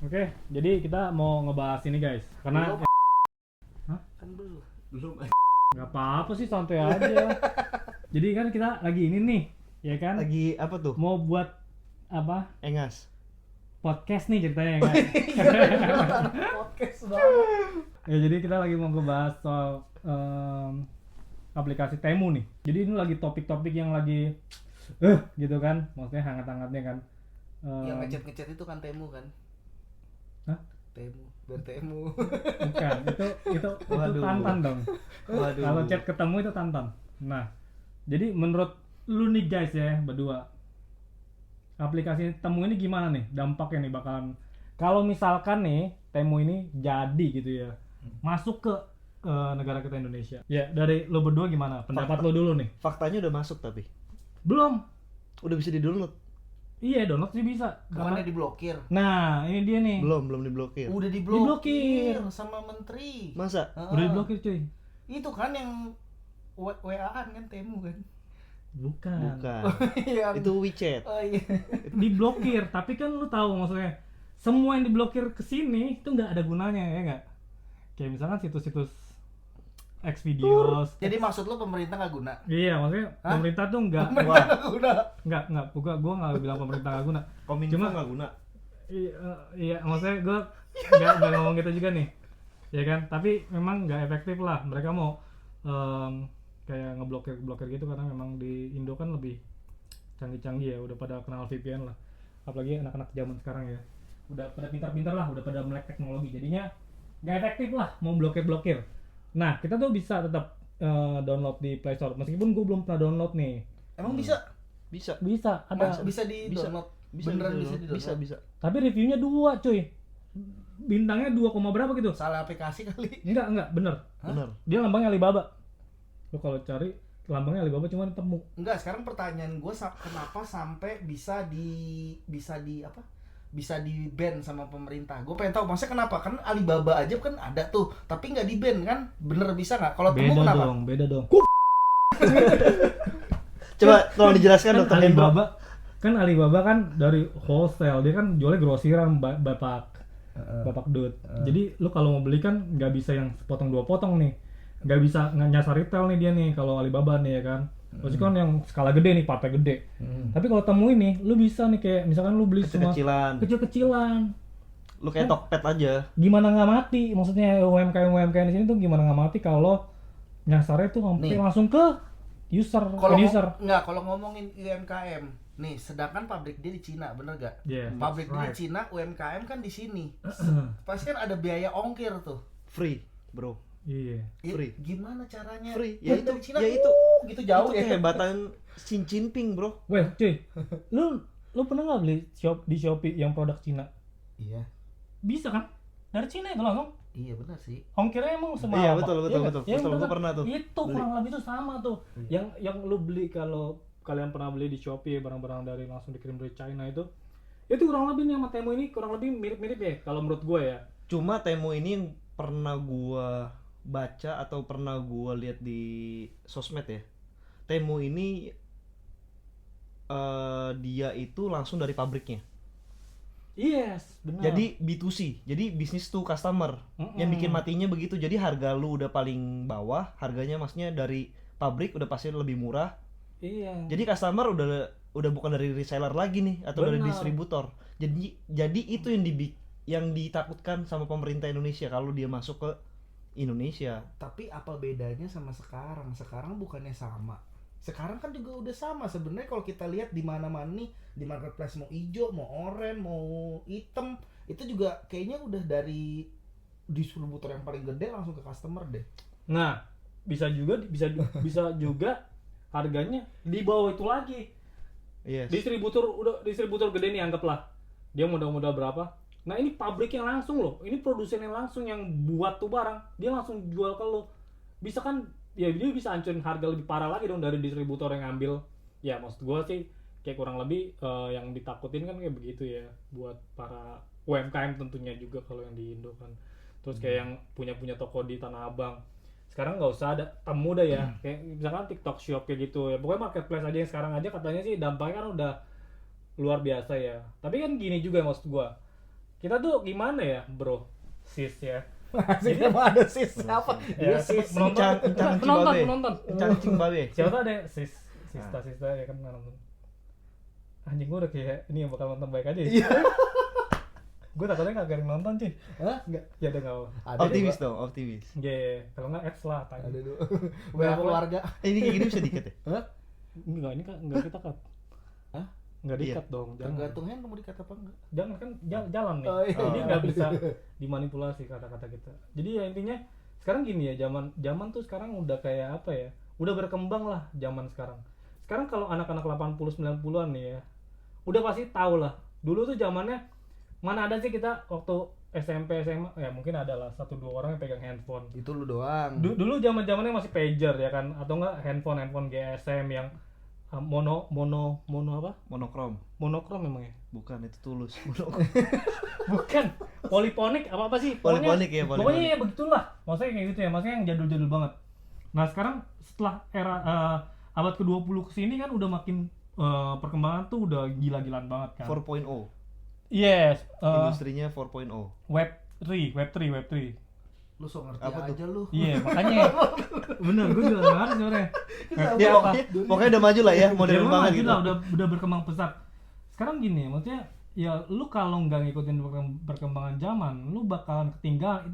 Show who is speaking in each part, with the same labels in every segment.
Speaker 1: Oke, jadi kita mau ngebahas ini guys, karena
Speaker 2: Belum.
Speaker 1: Hah?
Speaker 2: Kan belum.
Speaker 1: nggak apa-apa sih, santai aja. Jadi kan kita lagi ini nih, ya kan?
Speaker 3: Lagi apa tuh?
Speaker 1: Mau buat apa?
Speaker 3: Engas.
Speaker 1: Podcast nih ceritanya ya kan?
Speaker 2: Podcast banget.
Speaker 1: Ya jadi kita lagi mau ngebahas soal aplikasi Temu nih. Jadi ini lagi topik-topik yang lagi gitu kan, maksudnya hangat-hangatnya kan.
Speaker 2: Yang ngechat itu kan Temu kan?
Speaker 1: Hah?
Speaker 2: Temu, bertemu.
Speaker 1: Bukan, itu
Speaker 3: Waduh.
Speaker 1: Tantan dong.
Speaker 3: Waduh.
Speaker 1: Kalau chat ketemu itu Tantan. Nah, jadi menurut lu nih guys ya berdua, aplikasi Temu ini gimana nih dampaknya nih bakalan kalau misalkan nih Temu ini jadi gitu ya masuk ke negara kita Indonesia. Ya dari lu berdua gimana? Pendapat lu dulu nih.
Speaker 3: Faktanya udah masuk tapi.
Speaker 1: Belum.
Speaker 3: Udah bisa di-download.
Speaker 1: Iya, download sih bisa.
Speaker 2: Bukannya diblokir?
Speaker 1: Nah, ini dia nih.
Speaker 3: Belum diblokir.
Speaker 2: Udah
Speaker 1: Diblokir.
Speaker 2: sama menteri.
Speaker 3: Masa?
Speaker 1: Udah diblokir cuy.
Speaker 2: Itu kan yang WA-an kan Temu kan?
Speaker 1: Bukan.
Speaker 3: Bukan.
Speaker 2: Iya.
Speaker 3: Itu WeChat.
Speaker 2: Oh iya.
Speaker 1: Diblokir, tapi kan lu tahu maksudnya semua yang diblokir ke sini itu nggak ada gunanya ya nggak? Kayak misalkan situs-situs Xvideos.
Speaker 2: Jadi maksud lu pemerintah nggak guna?
Speaker 1: Iya, maksudnya
Speaker 2: Hah?
Speaker 1: pemerintah tuh nggak
Speaker 2: Pemerintah nggak guna.
Speaker 1: nggak gua nggak bilang pemerintah nggak guna.
Speaker 3: Kominfo
Speaker 1: Cuma-
Speaker 3: nggak guna.
Speaker 1: Iya, maksudnya gua nggak ngomong gitu juga nih, ya kan? Tapi memang nggak efektif lah. Mereka mau kayak ngeblokir gitu karena memang di Indo kan lebih canggih-canggih ya, udah pada kenal VPN lah. Apalagi anak-anak zaman sekarang ya, udah pada pintar-pintar lah, udah pada melek teknologi. Jadinya nggak efektif lah mau blokir-blokir. Nah, kita tuh bisa tetap download di Play Store. Meskipun gue belum pernah download nih.
Speaker 2: Emang bisa?
Speaker 3: Bisa.
Speaker 1: Bisa, ada.
Speaker 2: Bisa di download? Beneran bisa di download?
Speaker 3: Bisa.
Speaker 1: Tapi reviewnya 2 cuy. Bintangnya 2, berapa gitu?
Speaker 2: Salah aplikasi kali.
Speaker 1: Enggak, bener.
Speaker 3: Bener.
Speaker 1: Dia lambangnya Alibaba. Lo kalau cari lambangnya Alibaba cuma ketemu.
Speaker 2: Enggak, sekarang pertanyaan gue kenapa sampai bisa di apa? Bisa di ban sama pemerintah. Gue pengen tahu maksudnya kenapa? Kan Alibaba aja kan ada tuh, tapi nggak di ban kan? Bener bisa nggak? Kalau Temu kenapa?
Speaker 1: Beda dong.
Speaker 3: Coba tolong dijelaskan
Speaker 1: Kan
Speaker 3: Dr. Hendro.
Speaker 1: Alibaba kan dari wholesale, dia kan jualnya grosiran Bapak Dut. Jadi lu kalau mau beli kan nggak bisa yang sepotong dua potong nih. Nggak bisa nyasar retail nih dia nih kalau Alibaba nih ya kan. Maksudnya kan yang skala gede nih, partai gede. Tapi kalau Temu ini, lu bisa nih kayak misalkan lu beli semua
Speaker 3: Kecil-kecilan.
Speaker 1: kecil-kecilan.
Speaker 3: Lu kayak Tokped aja.
Speaker 1: Gimana nggak mati? Maksudnya UMKM di sini tuh gimana nggak mati kalau nyasarnya tuh hampir
Speaker 2: Nih.
Speaker 1: langsung ke user,
Speaker 2: Kalau
Speaker 1: end user.
Speaker 2: kalau ngomongin UMKM, nih sedangkan pabrik dia di Cina, bener gak?
Speaker 1: Yeah,
Speaker 2: Pabrik
Speaker 1: that's
Speaker 2: dia
Speaker 1: right.
Speaker 2: di Cina, UMKM kan di sini. Pasti kan ada biaya ongkir tuh.
Speaker 3: Free, bro.
Speaker 1: Iya.
Speaker 2: Ya,
Speaker 3: Free.
Speaker 2: gimana caranya?
Speaker 3: Free.
Speaker 2: Ya,
Speaker 3: Ya itu,
Speaker 2: dari Cina,
Speaker 3: ya itu.
Speaker 2: gitu jauh
Speaker 3: Itu
Speaker 2: ya.
Speaker 3: kehebatan Xi Jinping, bro.
Speaker 1: Weh, cuy, lu pernah nggak beli di Shopee yang produk Cina?
Speaker 2: Iya.
Speaker 1: Bisa kan? Dari Cina itu langsung.
Speaker 2: Iya benar sih.
Speaker 1: Ongkirnya emang sama.
Speaker 3: Iya, betul.
Speaker 1: Ya,
Speaker 3: Betul,
Speaker 1: bener
Speaker 3: gua
Speaker 1: kan?
Speaker 3: pernah tuh.
Speaker 1: Itu
Speaker 3: beli.
Speaker 1: kurang lebih itu sama tuh. Yang lu beli kalau kalian pernah beli di Shopee barang-barang dari langsung dikirim dari China itu kurang lebih nih sama Temu ini kurang lebih mirip-mirip ya kalau menurut gue ya.
Speaker 3: Cuma Temu ini yang pernah gua baca atau pernah gua lihat di sosmed ya. Temu ini dia itu langsung dari pabriknya.
Speaker 1: Yes, benar.
Speaker 3: Jadi B2C, jadi business to customer. Yang bikin matinya begitu. Jadi harga lu udah paling bawah, harganya maksudnya dari pabrik udah pasti lebih murah.
Speaker 1: iya.
Speaker 3: Jadi customer udah bukan dari reseller lagi nih atau dari
Speaker 1: Benar.
Speaker 3: distributor. Jadi itu yang ditakutkan sama pemerintah Indonesia kalau dia masuk ke Indonesia.
Speaker 2: Tapi apa bedanya sama sekarang? Sekarang bukannya sama. Sekarang kan juga udah sama sebenarnya kalau kita lihat di mana-mana nih di marketplace mau hijau, mau oranye, mau hitam, itu juga kayaknya udah dari distributor yang paling gede langsung ke customer deh.
Speaker 1: Nah, bisa juga harganya di bawah itu lagi.
Speaker 3: Yes.
Speaker 1: Distributor gede nih anggaplah. Dia modal berapa? Nah, ini pabriknya langsung loh. Ini produsennya langsung yang buat tuh barang. Dia langsung jual ke lo. Bisa kan ya dia bisa hancurin harga lebih parah lagi dong dari distributor yang ngambil. Ya maksud gua sih kayak kurang lebih yang ditakutin kan kayak begitu ya buat para UMKM tentunya juga kalau yang di Indo kan. Terus kayak yang punya toko di Tanah Abang. Sekarang nggak usah ada Temu dah ya. Kayak misalkan TikTok Shop kayak gitu ya. Pokoknya marketplace aja yang sekarang aja katanya sih dampaknya kan udah luar biasa ya. Tapi kan gini juga maksud gua. kita tuh gimana ya bro, sis ya.
Speaker 2: Masih emang ada sis apa?
Speaker 1: Ya,
Speaker 2: Dia sis.
Speaker 3: Encang
Speaker 1: penonton.
Speaker 3: Encang babe.
Speaker 1: Siapa tuh ada sista ya kan nonton. Anjing gue udah kayak ini yang bakal nonton baik aja.
Speaker 2: Iya.
Speaker 1: Gue takutnya nggak ada yang nonton sih.
Speaker 2: Hah?
Speaker 1: Nggak, ya udah nggak apa.
Speaker 2: Ada
Speaker 3: Optimis
Speaker 2: dua.
Speaker 3: dong, optimis.
Speaker 1: Kalau nggak X lah tanya.
Speaker 2: Ada dua. WA keluarga.
Speaker 3: Ini kayak gini bisa dikat ya?
Speaker 2: Hah?
Speaker 1: Enggak, ini kan nggak kita cut.
Speaker 2: Hah?
Speaker 1: Nggak
Speaker 3: Iya.
Speaker 1: di-cut dong. Jangan.
Speaker 2: Tergantung handphone mau dikata apa enggak.
Speaker 1: Jangan kan jalan nih.
Speaker 2: Oh, iya.
Speaker 1: Jadi nggak bisa dimanipulasi kata-kata kita. Jadi ya intinya sekarang gini ya, zaman tuh sekarang udah kayak apa ya? Udah berkembang lah zaman sekarang. Sekarang kalau anak-anak 80 90-an nih ya, udah pasti tahu lah. Dulu tuh zamannya mana ada sih kita waktu SMP SMA ya mungkin ada lah 1-2 orang yang pegang handphone.
Speaker 2: Itu lu doang.
Speaker 1: Dulu zaman-zamannya masih pager ya kan, atau enggak handphone GSM yang mono apa?
Speaker 3: Monokrom.
Speaker 1: Monokrom memang ya?
Speaker 3: Bukan, itu tulus.
Speaker 1: Bukan. Poliponik apa sih?
Speaker 3: Poliponik ya, poliponik.
Speaker 1: Pokoknya ya begitulah. Maksudnya kayak gitu ya, maksudnya yang jadul-jadul banget. Nah, sekarang setelah era abad ke-20 kesini kan udah makin perkembangan tuh udah gila-gilaan banget kan.
Speaker 3: 4.0.
Speaker 1: Yes,
Speaker 3: Industrinya 4.0.
Speaker 1: Web 3.
Speaker 2: Lu sok ngerti
Speaker 3: Apa tuh?
Speaker 2: aja lu.
Speaker 1: Iya, makanya bener, gue juga nggak ngerti sebenarnya.
Speaker 3: Ya, pokoknya udah maju lah ya, modern
Speaker 1: Ya,
Speaker 3: banget
Speaker 1: maju
Speaker 3: gitu.
Speaker 1: lah, udah berkembang pesat. Sekarang gini, maksudnya ya lu kalau nggak ngikutin perkembangan zaman, lu bakalan ketinggalan.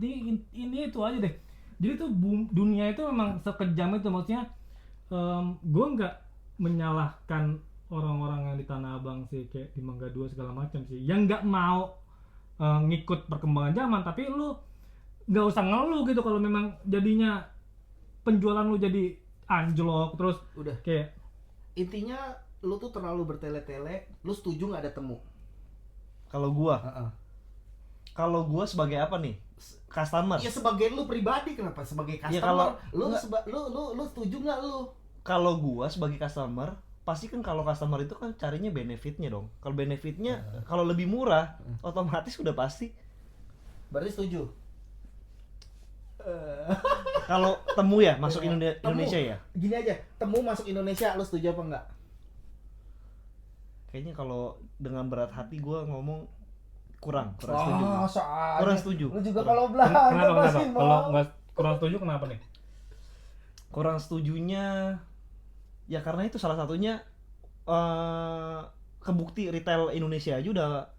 Speaker 1: Ini itu aja deh. Jadi tuh dunia itu memang sekejam itu, maksudnya gue nggak menyalahkan orang-orang yang di Tanah Abang sih, kayak di Mangga 2 segala macam sih, yang nggak mau ngikut perkembangan zaman. Tapi lu nggak usah ngeluh gitu kalau memang jadinya penjualan lu jadi anjlok terus.
Speaker 2: Udah.
Speaker 1: Kayak
Speaker 2: Intinya lu tuh terlalu bertele-tele, lu setuju nggak ada temu?
Speaker 3: Kalau gua
Speaker 2: Heeh.
Speaker 3: Kalau gua sebagai apa nih? Customer.
Speaker 2: Ya sebagai lu pribadi, kenapa sebagai customer?
Speaker 3: Ya, kalau-
Speaker 2: lu setuju nggak lu?
Speaker 3: Kalau gua sebagai customer, pasti kan kalau customer itu kan carinya benefitnya dong. Kalau benefitnya kalau lebih murah, otomatis udah pasti.
Speaker 2: Berarti setuju.
Speaker 3: Kalau temu ya masuk
Speaker 2: Temu.
Speaker 3: Indonesia ya.
Speaker 2: Gini aja, temu masuk Indonesia, lu setuju apa enggak?
Speaker 3: Kayaknya kalau dengan berat hati gua ngomong kurang setuju.
Speaker 2: Soalnya
Speaker 3: Kurang setuju.
Speaker 2: Lu juga
Speaker 3: Kurang.
Speaker 2: kalau belanja
Speaker 1: kenapa?
Speaker 2: pasti
Speaker 1: Kalau
Speaker 2: mau.
Speaker 1: nggak kurang setuju kenapa nih?
Speaker 3: Kurang setujunya ya karena itu salah satunya kebukti retail Indonesia aja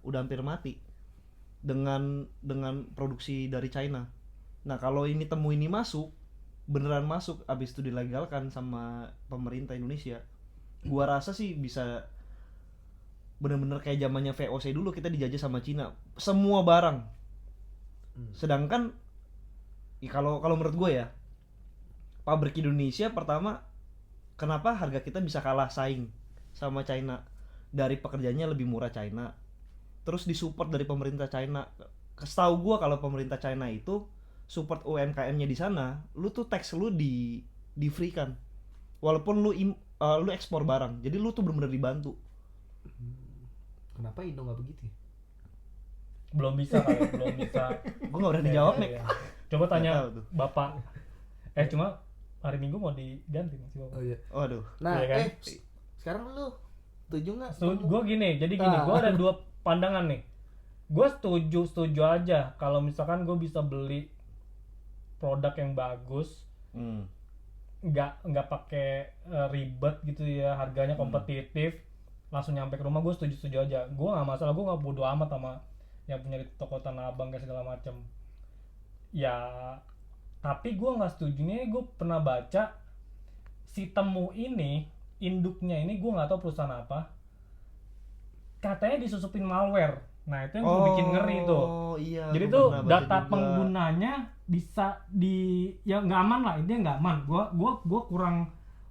Speaker 3: udah hampir mati dengan produksi dari China. Nah, kalau ini temu ini beneran masuk abis itu dilegalkan sama pemerintah Indonesia, gua rasa sih bisa bener-bener kayak zamannya VOC dulu, kita dijajah sama Cina semua barang. Sedangkan ya kalau menurut gue ya, pabrik Indonesia pertama, kenapa harga kita bisa kalah saing sama China? Dari pekerjaannya lebih murah China, terus disupport dari pemerintah China. Setahu gue kalau pemerintah China itu support UMKM-nya di sana, lu tuh tax lu di free kan, walaupun lu ekspor barang, jadi lu tuh benar-benar dibantu.
Speaker 2: Kenapa Indo nggak begitu ya?
Speaker 1: Belum bisa kali, belum bisa.
Speaker 3: Gue nggak berani jawab nek.
Speaker 1: Iya. Coba tanya
Speaker 3: Nggak tahu tuh.
Speaker 1: bapak. Cuma hari Minggu mau diganti masih bapak.
Speaker 2: Oh iya.
Speaker 3: Waduh.
Speaker 2: Nah,
Speaker 1: Iya kan?
Speaker 2: sekarang lu setuju nggak?
Speaker 1: Gue gini, jadi gini, gue ada dua pandangan nih. Gue setuju aja kalau misalkan gue bisa beli produk yang bagus, nggak pakai ribet gitu ya, harganya kompetitif, langsung nyampe ke rumah. Gue setuju aja. Gue nggak masalah, gue nggak bodo amat sama yang punya di toko Tanah Abang kayak segala macam. Ya, tapi gue nggak setujunya, gue pernah baca si Temu ini, induknya ini gue nggak tahu perusahaan apa, katanya disusupin malware. Nah itu yang gue bikin ngeri tuh.
Speaker 3: Iya,
Speaker 1: Jadi
Speaker 3: gua
Speaker 1: tuh
Speaker 3: pernah baca
Speaker 1: data
Speaker 3: juga.
Speaker 1: penggunanya bisa ya nggak aman lah, intinya nggak aman. Gue kurang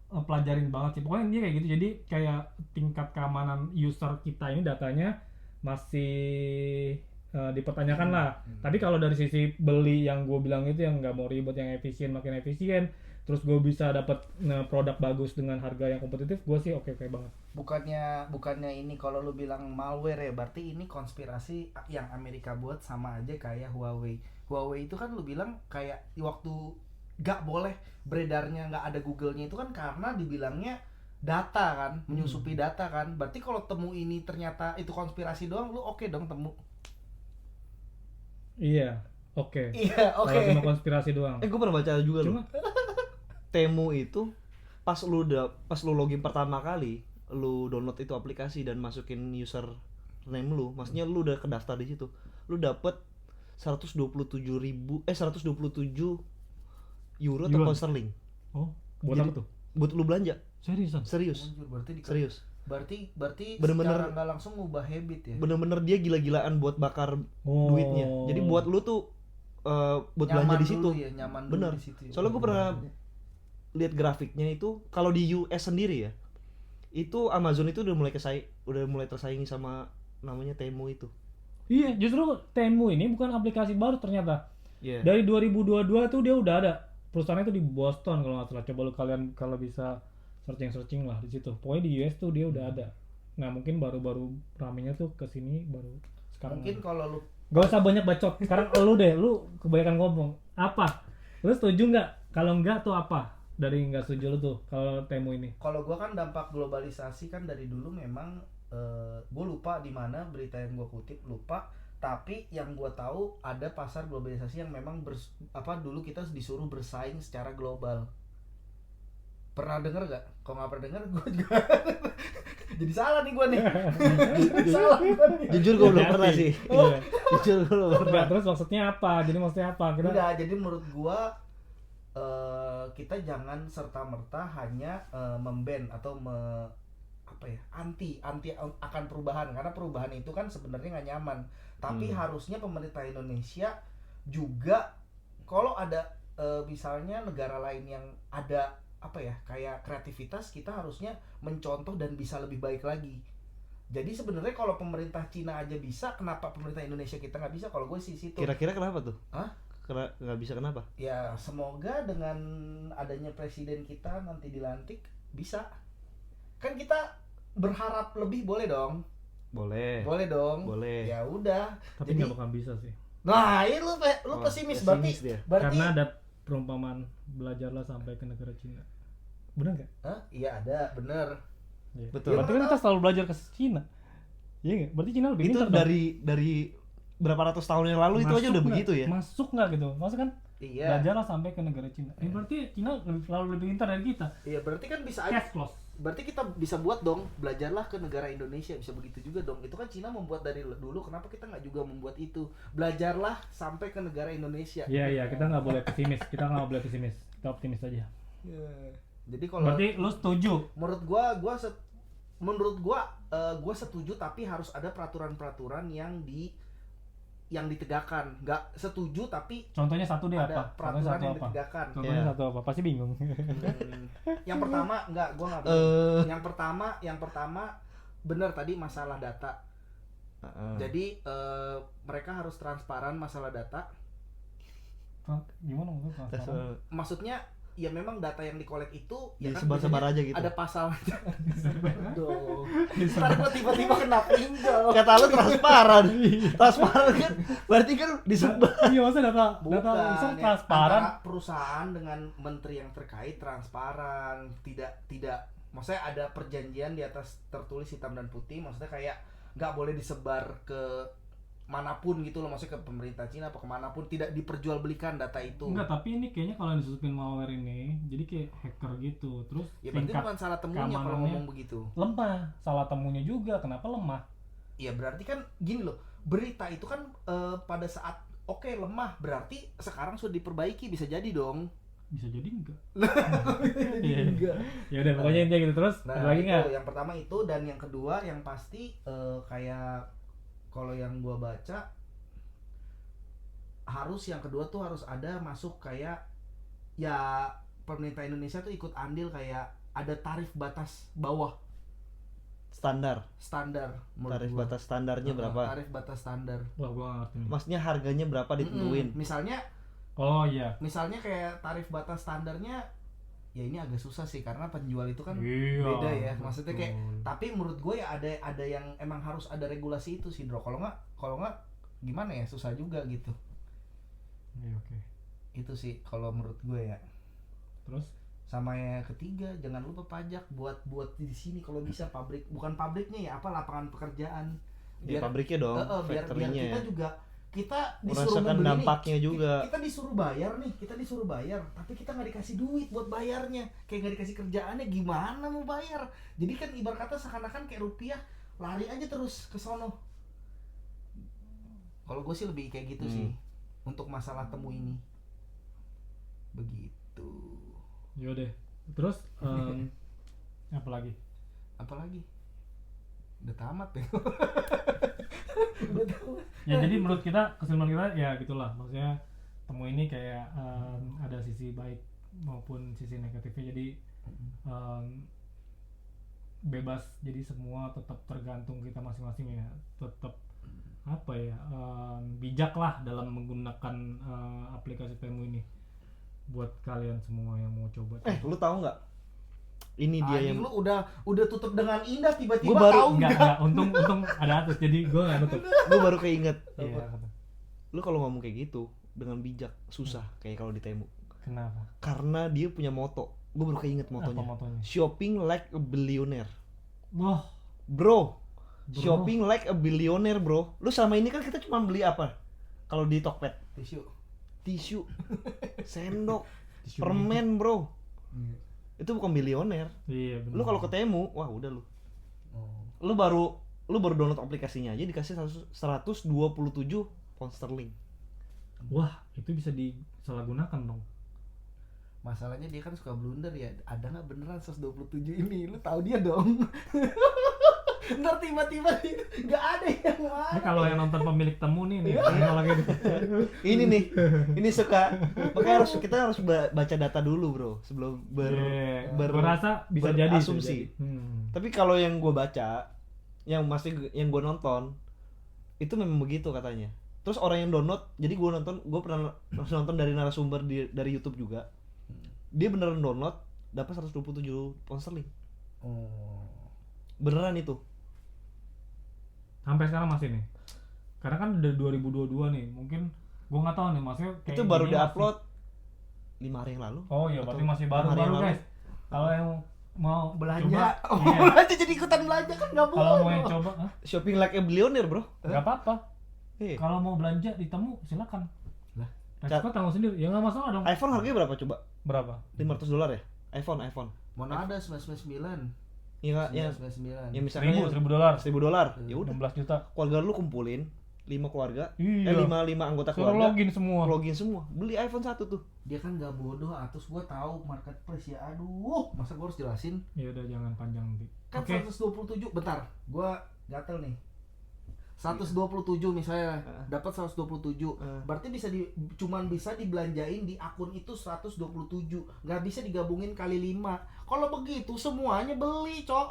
Speaker 1: pelajarin banget sih. Pokoknya dia kayak gitu. Jadi kayak tingkat keamanan user kita ini datanya masih dipertanyakan lah. Tapi kalau dari sisi beli yang gue bilang itu, yang nggak mau ribet, yang efisien, makin efisien, terus gue bisa dapat produk bagus dengan harga yang kompetitif, gue sih oke banget.
Speaker 2: Bukannya ini kalau lu bilang malware ya, berarti ini konspirasi yang Amerika buat, sama aja kayak Huawei. Huawei itu kan lu bilang kayak waktu gak boleh beredarnya, gak ada Google-nya itu kan karena dibilangnya data kan, menyusupi data kan. Berarti kalau Temu ini ternyata itu konspirasi doang, lu oke dong Temu.
Speaker 1: Iya, oke.
Speaker 2: Iya, oke.
Speaker 1: Kalau cuma konspirasi doang.
Speaker 3: Gue pernah baca juga
Speaker 1: Cuma
Speaker 3: loh. Temu itu pas lu login pertama kali, lu download itu aplikasi dan masukin username lu, maksudnya lu udah kedaftar di situ, lu dapet 127 euro atau
Speaker 1: Yuan.
Speaker 3: pound sterling
Speaker 1: oh, buat
Speaker 3: Jadi-
Speaker 1: apa tuh?
Speaker 3: buat lu belanja.
Speaker 1: Seriusan?
Speaker 3: Serius,
Speaker 2: Anjir, berarti
Speaker 3: serius.
Speaker 2: berarti
Speaker 3: Bener-bener-
Speaker 2: secara nggak langsung ngubah habit ya.
Speaker 3: Bener-bener dia gila-gilaan buat bakar
Speaker 1: Oh.
Speaker 3: duitnya. Jadi buat lu tuh buat belanja di situ.
Speaker 2: Dulu ya, nyaman dulu
Speaker 3: Bener.
Speaker 2: di situ ya.
Speaker 3: Soalnya gue pernah lihat grafiknya itu, kalau di US sendiri ya, itu Amazon itu udah mulai tersaingi sama namanya Temu itu.
Speaker 1: Iya, justru Temu ini bukan aplikasi baru ternyata.
Speaker 3: Iya.
Speaker 1: Dari 2022 tuh dia udah ada. Perusahaannya itu di Boston kalau nggak salah. Coba lu kalian kalau bisa searching lah di situ. Pokoknya di US tuh dia udah ada. Nah, mungkin baru-baru ramenya tuh ke sini baru sekarang.
Speaker 2: Mungkin kalau lu
Speaker 1: Gak usah banyak bacot. Sekarang lu deh, lu kebanyakan ngomong. Apa? Lu setuju nggak? Kalau enggak tuh apa? Dari nggak setuju lu tuh kalau Temu ini.
Speaker 2: kalau gua kan dampak globalisasi kan dari dulu memang gue lupa di mana berita yang gue kutip, lupa, tapi yang gue tahu ada pasar globalisasi yang memang dulu kita disuruh bersaing secara global. Pernah denger gak? Kalau nggak pernah denger gue juga jadi salah nih gue nih. Salah gua nih.
Speaker 3: Jujur gue belum
Speaker 1: Hati-hati.
Speaker 3: pernah sih.
Speaker 1: Iya.
Speaker 3: Jujur gue belum
Speaker 1: Enggak,
Speaker 3: pernah.
Speaker 1: terus maksudnya apa? Jadi maksudnya apa? Kita
Speaker 2: Enggak, jadi menurut gua kita jangan serta merta hanya memban atau anti akan perubahan, karena perubahan itu kan sebenarnya nggak nyaman. Tapi harusnya pemerintah Indonesia juga, kalau ada misalnya negara lain yang ada kayak kreativitas, kita harusnya mencontoh dan bisa lebih baik lagi. Jadi sebenarnya kalau pemerintah Cina aja bisa, kenapa pemerintah Indonesia kita nggak bisa? Kalau gue sih situ.
Speaker 3: Kira-kira kenapa tuh?
Speaker 2: Hah?
Speaker 3: Nggak bisa kenapa?
Speaker 2: Ya semoga dengan adanya presiden kita nanti dilantik bisa. Kan kita berharap lebih, boleh dong?
Speaker 3: Boleh.
Speaker 2: Boleh dong.
Speaker 3: Boleh.
Speaker 2: Ya udah.
Speaker 1: tapi
Speaker 2: Jadi
Speaker 1: nggak bakal bisa sih.
Speaker 2: nah, ini lu
Speaker 3: Oh,
Speaker 2: pesimis
Speaker 3: pesimis
Speaker 2: berarti.
Speaker 3: dia.
Speaker 2: Berarti
Speaker 1: Karena ada perumpamaan belajarlah sampai ke negara Cina. Bener nggak?
Speaker 2: Hah? Iya ada, bener.
Speaker 1: Iya.
Speaker 3: Betul.
Speaker 1: Berarti kan kita selalu belajar ke Cina. Iya nggak? Berarti Cina lebih
Speaker 3: Itu
Speaker 1: pintar dong.
Speaker 3: dari berapa ratus tahun yang lalu itu aja
Speaker 1: Masuk
Speaker 3: udah
Speaker 1: nggak?
Speaker 3: begitu ya.
Speaker 1: Masuk nggak gitu? Maksudnya kan
Speaker 2: Iya.
Speaker 1: belajarlah sampai ke negara Cina. Berarti Cina selalu lebih pintar dari kita.
Speaker 2: Iya, berarti kan bisa aja.
Speaker 1: Cash flow.
Speaker 2: Berarti kita bisa buat dong, belajarlah ke negara Indonesia, bisa begitu juga dong. Itu kan Cina membuat dari dulu, kenapa kita nggak juga membuat itu? Belajarlah sampai ke negara Indonesia.
Speaker 1: Iya, kita nggak boleh pesimis. Kita nggak boleh pesimis. Kita optimis aja.
Speaker 2: Iya. Jadi kalau
Speaker 1: Berarti lu setuju?
Speaker 2: menurut gua setuju, tapi harus ada peraturan-peraturan yang ditegakkan. Nggak setuju tapi
Speaker 1: Contohnya satu deh
Speaker 2: ada
Speaker 1: apa? Contohnya
Speaker 2: peraturan
Speaker 1: satu
Speaker 2: yang
Speaker 1: apa?
Speaker 2: ditegakkan.
Speaker 1: Contohnya
Speaker 3: Iya.
Speaker 1: satu apa? Pasti bingung.
Speaker 2: Yang pertama gua nggak yang pertama benar tadi masalah data. Jadi mereka harus transparan masalah data.
Speaker 1: Gimana maksudnya transparan?
Speaker 2: Maksudnya ya memang data yang dikolek itu ya kan
Speaker 3: Sebar-sebar
Speaker 2: biasanya
Speaker 3: aja gitu.
Speaker 2: ada pasalnya. Dong. Ntar gua tiba-tiba kena pinjol.
Speaker 3: Kata lu transparan. Transparan kan berarti kan disebar.
Speaker 1: Iya, maksudnya data
Speaker 2: Bukan,
Speaker 1: iseng
Speaker 2: ya,
Speaker 1: transparan.
Speaker 2: antara perusahaan dengan menteri yang terkait transparan, tidak maksudnya ada perjanjian di atas tertulis hitam dan putih, maksudnya kayak nggak boleh disebar ke manapun gitu loh, maksudnya ke pemerintah Cina apa kemanapun, tidak diperjualbelikan data itu.
Speaker 1: Enggak, tapi ini kayaknya kalau disutupin malware ini jadi kayak hacker gitu. Terus
Speaker 2: Ya berarti
Speaker 1: tingkat
Speaker 2: bukan salah temunya kalau
Speaker 1: keamanannya
Speaker 2: ngomong begitu.
Speaker 1: lemah. Salah temunya juga. Kenapa lemah?
Speaker 2: Ya berarti kan gini loh, berita itu kan pada saat lemah, berarti sekarang sudah diperbaiki, bisa jadi dong.
Speaker 1: Bisa jadi enggak?
Speaker 2: Enggak.
Speaker 1: Ya udah, pokoknya intinya gitu. Terus
Speaker 2: Nah,
Speaker 1: ada lagi
Speaker 2: itu
Speaker 1: nggak?
Speaker 2: yang pertama itu, dan yang kedua yang pasti kayak kalau yang gua baca yang kedua tuh harus ada masuk kayak ya pemerintah Indonesia tuh ikut andil, kayak ada tarif batas bawah
Speaker 3: Standar.
Speaker 2: menurut
Speaker 3: Tarif
Speaker 2: gua.
Speaker 3: batas standarnya berapa?
Speaker 2: Tarif batas standar.
Speaker 1: Wah, gua nggak ngerti nih.
Speaker 3: Maksudnya harganya berapa ditentuin?
Speaker 2: Misalnya
Speaker 1: Oh iya.
Speaker 2: kayak tarif batas standarnya ya ini agak susah sih karena penjual itu kan
Speaker 1: Iya,
Speaker 2: beda ya, maksudnya kayak
Speaker 1: betul.
Speaker 2: tapi menurut gue ya ada yang emang harus ada regulasi itu sih, Bro. Kalau nggak gimana ya, susah juga gitu.
Speaker 1: Iya, oke.
Speaker 2: Itu sih kalau menurut gue ya.
Speaker 1: Terus
Speaker 2: Sama yang ketiga, jangan lupa pajak buat di sini kalau bisa, bukan pabriknya ya, lapangan pekerjaan.
Speaker 3: Di pabriknya dong,
Speaker 2: biar
Speaker 3: factory-nya
Speaker 2: kita
Speaker 3: ya.
Speaker 2: juga kita disuruh
Speaker 3: merasakan
Speaker 2: membeli nih.
Speaker 3: dampaknya juga.
Speaker 2: Kita disuruh bayar, tapi kita nggak dikasih duit buat bayarnya, kayak nggak dikasih kerjaannya, gimana mau bayar? Jadi kan ibarat kata seakan-akan kayak rupiah lari aja terus ke sono. Kalau gue sih lebih kayak gitu sih untuk masalah temu ini. Begitu.
Speaker 1: Yaudah. Terus apa lagi?
Speaker 2: Apalagi? Udah tamat ya. Udah tamat.
Speaker 1: Ya jadi menurut kita, kesimpulan kita ya gitulah, maksudnya temu ini kayak ada sisi baik maupun sisi negatifnya, jadi bebas, jadi semua tetap tergantung kita masing-masing ya, tetap apa ya, bijak lah dalam menggunakan aplikasi temu ini buat kalian semua yang mau coba.
Speaker 3: Lu tahu nggak? Ini dia yang
Speaker 2: lu udah tutup dengan indah, tiba-tiba
Speaker 3: Gua baru-
Speaker 2: tahu
Speaker 1: Enggak, untung ada atus, jadi gue nggak nutup.
Speaker 3: gue baru keinget.
Speaker 1: Iya.
Speaker 3: Lu kalau ngomong kayak gitu dengan bijak susah kayak kalau di temu.
Speaker 1: Kenapa?
Speaker 3: Karena dia punya moto. Gue baru keinget motonya.
Speaker 1: Apa motonya?
Speaker 3: Shopping like a billionaire.
Speaker 1: Wah,
Speaker 3: Bro. Shopping like a billionaire, bro. Lu selama ini kan kita cuma beli apa? Kalau di Tokped, tisu, sendok, permen, bro. Itu bukan billionaire.
Speaker 1: iya benar.
Speaker 3: Lu kalau ketemu, wah udah lu.
Speaker 2: Oh.
Speaker 3: Lu baru download aplikasinya aja dikasih 127 pound sterling.
Speaker 1: Wah, itu bisa disalahgunakan dong.
Speaker 2: Masalahnya dia kan suka blunder ya. Ada nggak beneran 127 ini? Lu tahu dia dong. Ntar tiba-tiba nggak ada yang
Speaker 1: Ini
Speaker 2: mau.
Speaker 1: kalau yang nonton pemilik temu nih kalau gitu.
Speaker 3: Ini nih, ini suka. Makanya kita harus baca data dulu, bro, sebelum
Speaker 1: Gua rasa bisa jadi.
Speaker 3: berasumsi.
Speaker 1: bisa jadi.
Speaker 3: Tapi kalau yang gue baca, yang gue nonton, itu memang begitu katanya. Terus orang yang download, jadi gue pernah nonton dari narasumber dari YouTube juga. Dia beneran download, dapat 127 pound sterling.
Speaker 2: Oh.
Speaker 3: Beneran itu.
Speaker 1: Sampai sekarang masih nih. Karena kan udah 2022 nih, mungkin gua nggak tahu nih, maksudnya kayak
Speaker 3: Itu baru
Speaker 1: gini
Speaker 3: diupload 5 hari yang lalu.
Speaker 1: Oh iya, berarti
Speaker 3: Atau
Speaker 1: masih
Speaker 3: 6 hari yang
Speaker 1: baru-baru
Speaker 3: lalu.
Speaker 1: guys. Kalau yang mau
Speaker 2: Belanja.
Speaker 1: coba,
Speaker 2: Oh,
Speaker 1: iya.
Speaker 2: belanja jadi ikutan belanja kan nggak boleh.
Speaker 1: Kalau mau yang coba,
Speaker 3: Shopping like a billionaire, bro.
Speaker 1: nggak apa-apa.
Speaker 3: Iya.
Speaker 1: Kalau mau belanja di temu, silakan.
Speaker 2: Lah,
Speaker 1: Resiko tanggung sendiri. Ya nggak masalah dong.
Speaker 3: iPhone harganya berapa coba?
Speaker 1: Berapa?
Speaker 3: $500 ya? iPhone.
Speaker 2: mana ada 999.
Speaker 3: Iya, yang
Speaker 2: 999.
Speaker 3: yang misalnya
Speaker 1: $1.000.
Speaker 3: $1.000. Ya udah,
Speaker 1: 16 juta.
Speaker 3: keluarga lu kumpulin 5 keluarga,
Speaker 1: Iya.
Speaker 3: 5 anggota
Speaker 1: Suruh
Speaker 3: keluarga.
Speaker 1: login semua.
Speaker 3: Login semua. Beli iPhone 1 tuh.
Speaker 2: Dia kan nggak bodoh, atus gua tahu marketplace ya. Aduh, masa gua harus jelasin?
Speaker 1: Ya udah jangan panjang nanti.
Speaker 2: Kan
Speaker 1: Oke.
Speaker 2: 127, bentar. Gua gatel nih. 127 misalnya, dapat 127. Berarti cuman bisa dibelanjain di akun itu 127. Nggak bisa digabungin kali 5. Kalau begitu semuanya beli, Cok.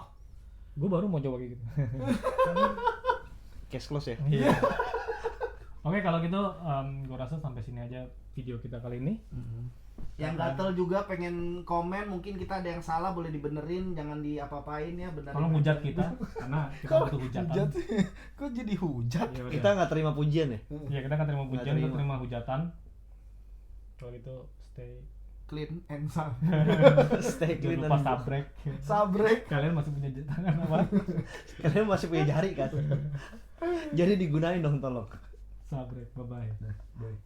Speaker 1: Gue baru mau coba kayak gitu.
Speaker 3: Cash close ya.
Speaker 1: Iya. Oke, kalau gitu gue rasa sampai sini aja video kita kali ini.
Speaker 2: Yang gatel juga pengen komen, mungkin kita ada yang salah boleh dibenerin, jangan diapa-apain ya, benerin.
Speaker 1: Tolong
Speaker 2: aja.
Speaker 1: hujat kita karena kita butuh hujatan.
Speaker 2: Hujat? Kok jadi hujat?
Speaker 1: Ya,
Speaker 3: Kita nggak terima pujian ya.
Speaker 1: ya kita kan terima
Speaker 3: Nggak
Speaker 1: pujian, kita
Speaker 3: terima.
Speaker 1: terima hujatan. Kalau gitu stay.
Speaker 2: Clean and sound.
Speaker 3: Stay clean
Speaker 1: Jangan lupa
Speaker 3: dan
Speaker 1: sabrek.
Speaker 2: Sabrek.
Speaker 1: Kalian masih punya tangan apa?
Speaker 3: kalian masih punya jari kan. Jadi digunain dong tolong.
Speaker 1: Sabrek. Bye bye.
Speaker 2: Bye.